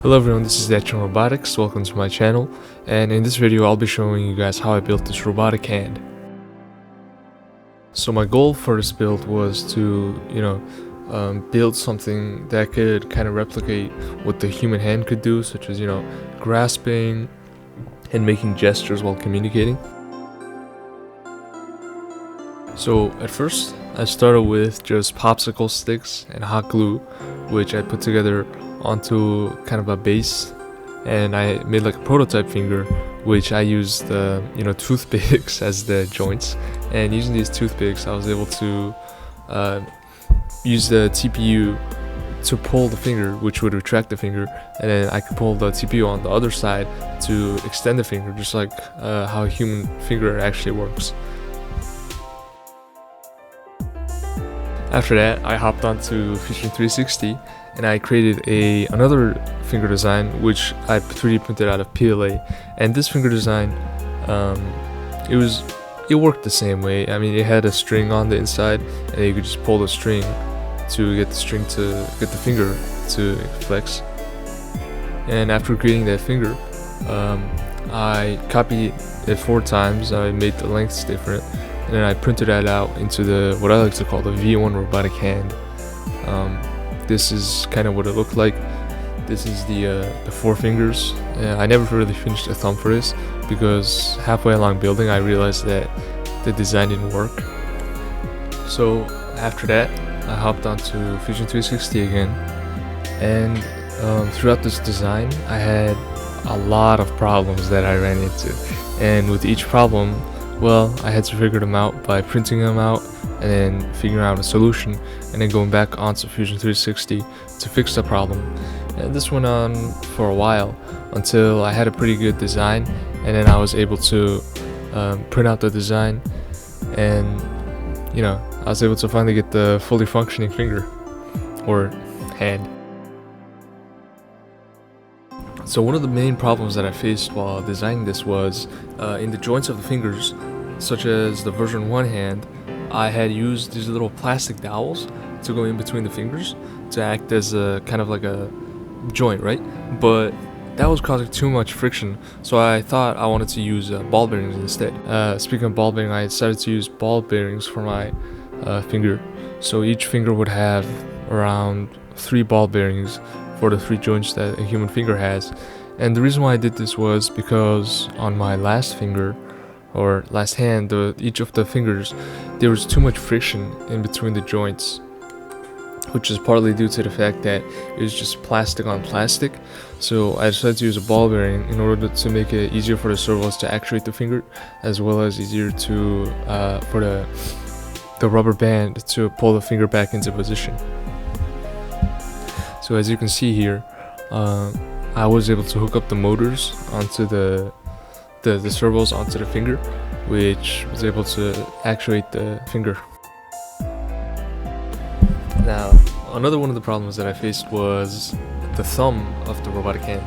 Hello everyone, this is Daichin Robotics. Welcome to my channel, and in this video I'll be showing you guys how I built this robotic hand. So my goal for this build was to, build something that could kind of replicate what the human hand could do, such as, grasping and making gestures while communicating. So at first I started with just popsicle sticks and hot glue, which I put together onto kind of a base, and I made like a prototype finger, which I used toothpicks as the joints. And using these toothpicks I was able to use the TPU to pull the finger, which would retract the finger, and then I could pull the TPU on the other side to extend the finger, just like how a human finger actually works. After that, I hopped onto Fusion 360 and I created another finger design, which I 3D printed out of PLA. And this finger design, it worked the same way. I mean, it had a string on the inside, and you could just pull the string to get the finger to flex. And after creating that finger, I copied it 4 times. I made the lengths different, and then I printed that out into what I like to call the V2 Robotic Hand. This is kind of what it looked like. This is the 4 fingers. I never really finished the thumb for this because halfway along building I realized that the design didn't work. So after that I hopped onto Fusion 360 again, and throughout this design I had a lot of problems that I ran into, and with each problem, well, I had to figure them out by printing them out and then figuring out a solution, and then going back onto Fusion 360 to fix the problem. And this went on for a while until I had a pretty good design, and then I was able to print out the design, and I was able to finally get the fully functioning finger or hand. So one of the main problems that I faced while designing this was in the joints of the fingers, such as the version 1 hand, I had used these little plastic dowels to go in between the fingers to act as a kind of like a joint, right? But that was causing too much friction, so I thought I wanted to use ball bearings instead. Speaking of ball bearing, I decided to use ball bearings for my finger. So each finger would have around 3 ball bearings for the 3 joints that a human finger has. And the reason why I did this was because on my last finger, or last hand, each of the fingers, there was too much friction in between the joints, which is partly due to the fact that it was just plastic on plastic. So I decided to use a ball bearing in order to make it easier for the servos to actuate the finger, as well as easier to for the rubber band to pull the finger back into position. So as you can see here, I was able to hook up the motors onto the servos onto the finger, which was able to actuate the finger. Now, another one of the problems that I faced was the thumb of the robotic hand.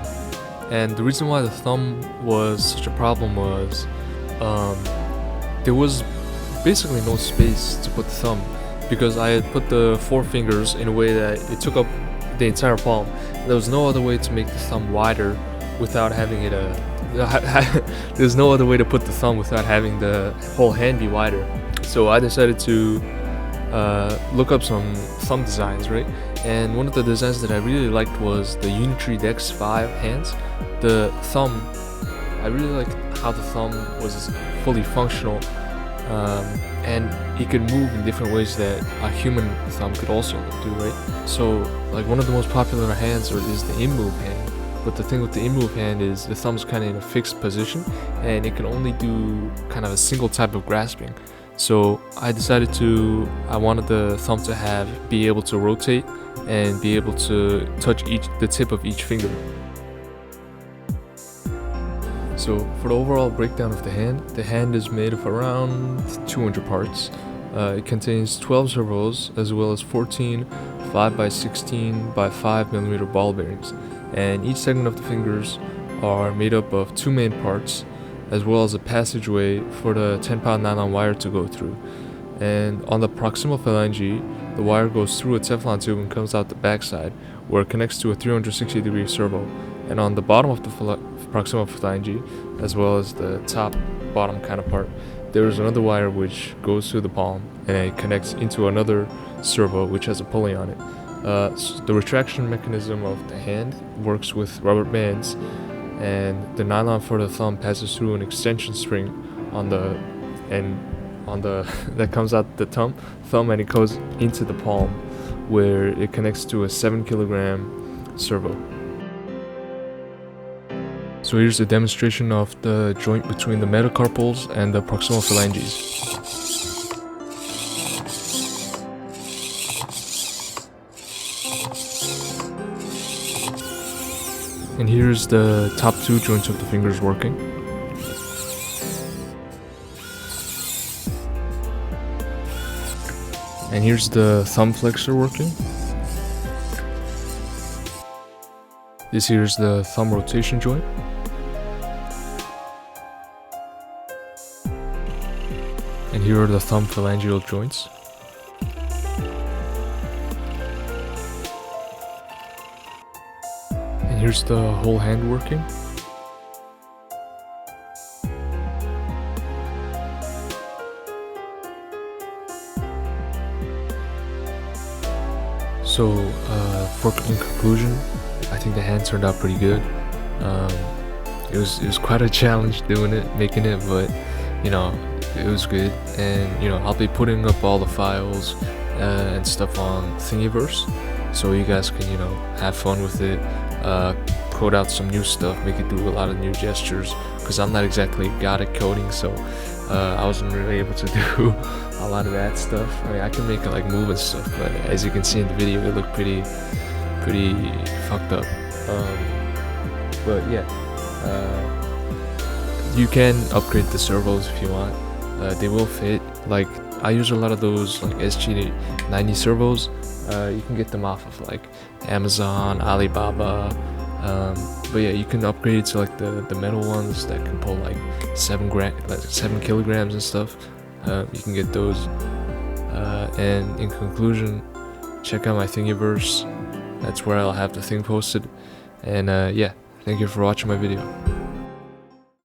And the reason why the thumb was such a problem was there was basically no space to put the thumb, because I had put the 4 fingers in a way that it took up the entire palm. There was no other way to make the thumb wider without having it there's no other way to put the thumb without having the whole hand be wider. So I decided to look up some thumb designs, right? And one of the designs that I really liked was the Unitree Dex 5 hands. The thumb, I really liked how the thumb was fully functional, and it could move in different ways that a human thumb could also do, right? So like one of the most popular hands is the in-move hand. But the thing with the in-move hand is the thumb's kind of in a fixed position, and it can only do kind of a single type of grasping. So I decided I wanted the thumb to be able to rotate and be able to touch the tip of each finger. So for the overall breakdown of the hand is made of around 200 parts. It contains 12 servos as well as 14 5x16 by 5mm ball bearings. And each segment of the fingers are made up of 2 main parts, as well as a passageway for the 10-pound nylon wire to go through. And on the proximal phalange, the wire goes through a Teflon tube and comes out the backside, where it connects to a 360-degree servo, and on the bottom of the proximal phalange, as well as the top bottom kind of part, there is another wire which goes through the palm and it connects into another servo which has a pulley on it. So the retraction mechanism of the hand works with rubber bands, and the nylon for the thumb passes through an extension spring on the that comes out the thumb, and it goes into the palm, where it connects to a 7-kilogram servo. So here's a demonstration of the joint between the metacarpals and the proximal phalanges. And here's the top two joints of the fingers working. And here's the thumb flexor working. This here's the thumb rotation joint. And here are the thumb phalangeal joints. And here's the whole hand working. So, in conclusion, I think the hand turned out pretty good. It was quite a challenge making it, but you know, it was good. And you know, I'll be putting up all the files and stuff on Thingiverse, so you guys can, you know, have fun with it, code out some new stuff, make it do a lot of new gestures, because I'm not exactly god at coding, so I wasn't really able to do a lot of that stuff. I mean, I can make it like move and stuff, but as you can see in the video, it looked pretty fucked up. But yeah, you can upgrade the servos if you want. They will fit. Like, I use a lot of those like SG90 servos. You can get them off of like Amazon, Alibaba. But yeah, you can upgrade it to like the metal ones that can pull like 7 kilograms and stuff. You can get those. And in conclusion, check out my Thingiverse. That's where I'll have the thing posted. And yeah, thank you for watching my video.